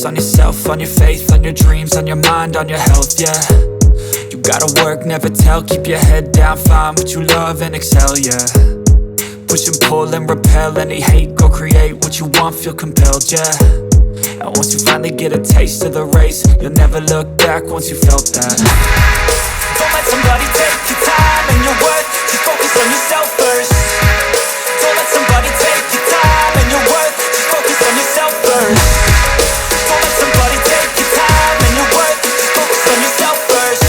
focus on yourself, on your faith, on your dreams, on your mind, on your health, yeah. You gotta work, never tell, keep your head down, find what you love and excel, yeah. Push and pull and repel any hate, go create what you want, feel compelled, yeah. And once you finally get a taste of the race, you'll never look back once you felt that. Don't let somebody take your time and your worth, just focus on yourself first. Don't let somebody take your time and your worth, just focus on yourself first. Don't let somebody take your time and your worth, just focus on yourself first.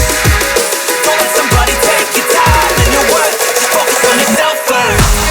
Don't let somebody take your time and your worth, just focus on yourself first.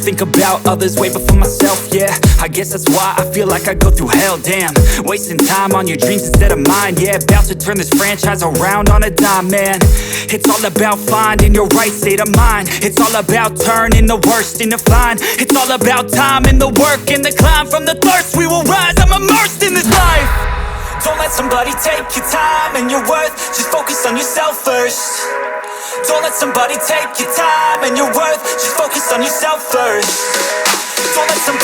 Think about others way before myself, yeah. I guess that's why I feel like I go through hell, damn. Wasting time on your dreams instead of mine, yeah. About to turn this franchise around on a dime, man. It's all about finding your right state of mind. It's all about turning the worst into fine. It's all about time and the work and the climb. From the thirst we will rise, I'm immersed in this life. Don't let somebody take your time and your worth, just focus on yourself first. Don't let somebody take your time and your worth, just focus on yourself first. Don't let somebody